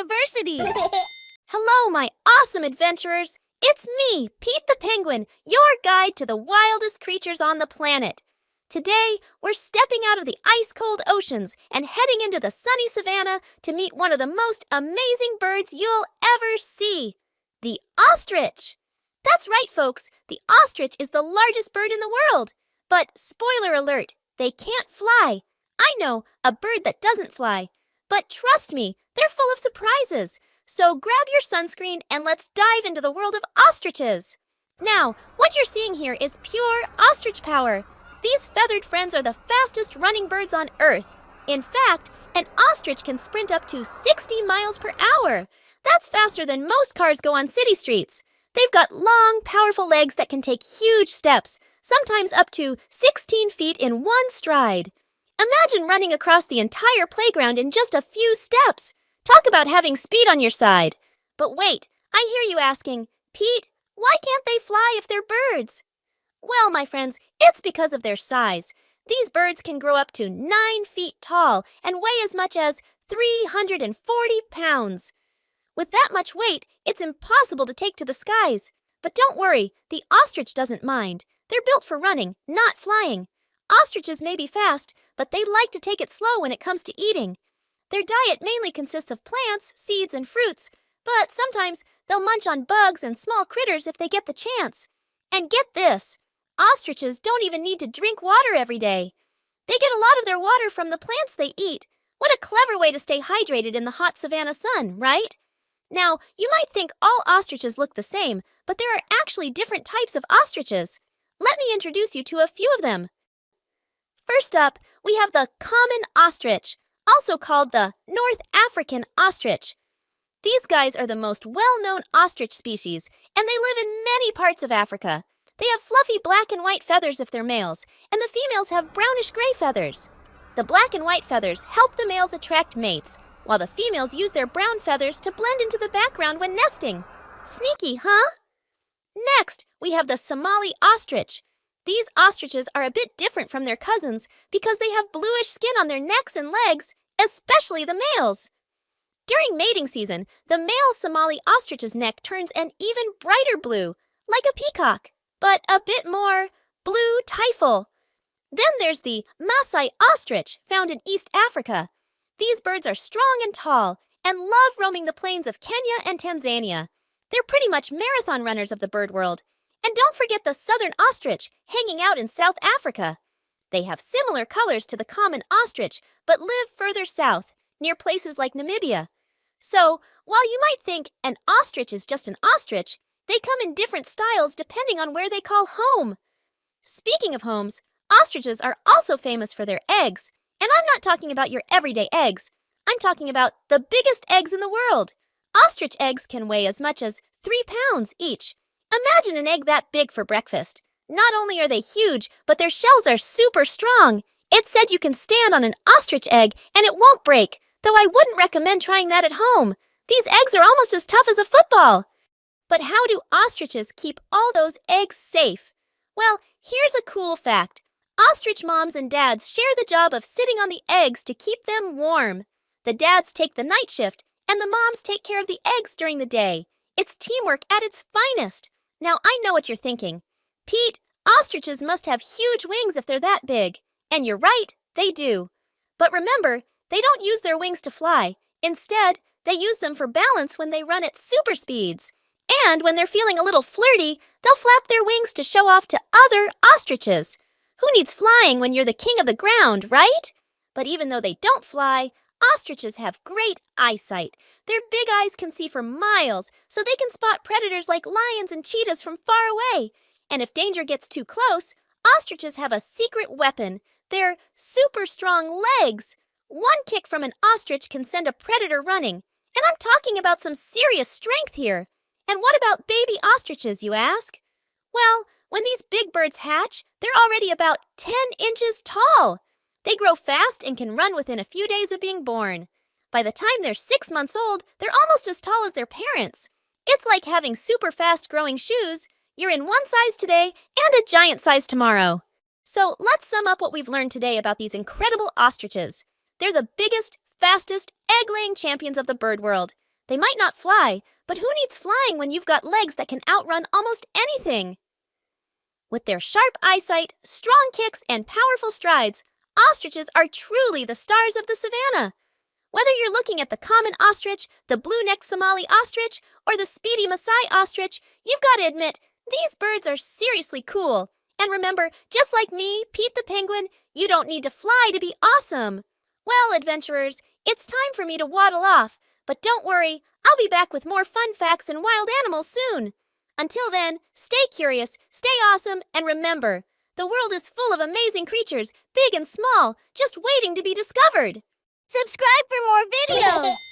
Dinouniversity! Hello, my awesome adventurers! It's me, Pete the Penguin, your guide to the wildest creatures on the planet. Today, we're stepping out of the ice-cold oceans and heading into the sunny savannah to meet one of the most amazing birds you'll ever see, the ostrich. That's right, folks, the ostrich is the largest bird in the world. But spoiler alert, they can't fly. I know, a bird that doesn't fly. But trust me, they're full of surprises. So grab your sunscreen and let's dive into the world of ostriches. Now, what you're seeing here is pure ostrich power. These feathered friends are the fastest running birds on Earth. In fact, an ostrich can sprint up to 60 miles per hour. That's faster than most cars go on city streets. They've got long, powerful legs that can take huge steps, sometimes up to 16 feet in one stride. Imagine running across the entire playground in just a few steps. Talk about having speed on your side. But wait, I hear you asking, Pete, why can't they fly if they're birds? Well, my friends, it's because of their size. These birds can grow up to 9 feet tall and weigh as much as 340 pounds. With that much weight, it's impossible to take to the skies. But don't worry, the ostrich doesn't mind. They're built for running, not flying. Ostriches may be fast, but they like to take it slow when it comes to eating. Their diet mainly consists of plants, seeds, and fruits, but sometimes they'll munch on bugs and small critters if they get the chance. And get this, ostriches don't even need to drink water every day. They get a lot of their water from the plants they eat. What a clever way to stay hydrated in the hot savanna sun, right? Now, you might think all ostriches look the same, but there are actually different types of ostriches. Let me introduce you to a few of them. First up, we have the common ostrich, also called the North African ostrich. These guys are the most well-known ostrich species, and they live in many parts of Africa. They have fluffy black and white feathers if they're males, and the females have brownish-gray feathers. The black and white feathers help the males attract mates, while the females use their brown feathers to blend into the background when nesting. Sneaky, huh? Next, we have the Somali ostrich. These ostriches are a bit different from their cousins because they have bluish skin on their necks and legs, especially the males. During mating season, the male Somali ostrich's neck turns an even brighter blue, like a peacock, but a bit more blue typhool. Then there's the Maasai ostrich, found in East Africa. These birds are strong and tall and love roaming the plains of Kenya and Tanzania. They're pretty much marathon runners of the bird world. And don't forget the southern ostrich, hanging out in South Africa. They have similar colors to the common ostrich, but live further south, near places like Namibia. So, while you might think an ostrich is just an ostrich, they come in different styles depending on where they call home. Speaking of homes, ostriches are also famous for their eggs. And I'm not talking about your everyday eggs. I'm talking about the biggest eggs in the world. Ostrich eggs can weigh as much as 3 pounds each. Imagine an egg that big for breakfast. Not only are they huge, but their shells are super strong. It's said you can stand on an ostrich egg and it won't break, though I wouldn't recommend trying that at home. These eggs are almost as tough as a football. But how do ostriches keep all those eggs safe? Well, here's a cool fact. Ostrich moms and dads share the job of sitting on the eggs to keep them warm. The dads take the night shift, and the moms take care of the eggs during the day. It's teamwork at its finest. Now, I know what you're thinking. Pete, ostriches must have huge wings if they're that big. And you're right, they do. But remember, they don't use their wings to fly. Instead, they use them for balance when they run at super speeds. And when they're feeling a little flirty, they'll flap their wings to show off to other ostriches. Who needs flying when you're the king of the ground, right? But even though they don't fly, ostriches have great eyesight. Their big eyes can see for miles, so they can spot predators like lions and cheetahs from far away. And if danger gets too close, ostriches have a secret weapon. Their super strong legs. One kick from an ostrich can send a predator running. And I'm talking about some serious strength here. And what about baby ostriches, you ask? Well, when these big birds hatch, they're already about 10 inches tall. They grow fast and can run within a few days of being born. By the time they're 6 months old, they're almost as tall as their parents. It's like having super fast growing shoes. You're in one size today and a giant size tomorrow. So let's sum up what we've learned today about these incredible ostriches. They're the biggest, fastest, egg-laying champions of the bird world. They might not fly, but who needs flying when you've got legs that can outrun almost anything? With their sharp eyesight, strong kicks, and powerful strides, ostriches are truly the stars of the savannah. Whether you're looking at the common ostrich, the blue-necked Somali ostrich, or the speedy Maasai ostrich, you've got to admit, these birds are seriously cool. And remember, just like me, Pete the Penguin, you don't need to fly to be awesome. Well, adventurers, it's time for me to waddle off. But don't worry, I'll be back with more fun facts and wild animals soon. Until then, stay curious, stay awesome, and remember, the world is full of amazing creatures, big and small, just waiting to be discovered. Subscribe for more videos!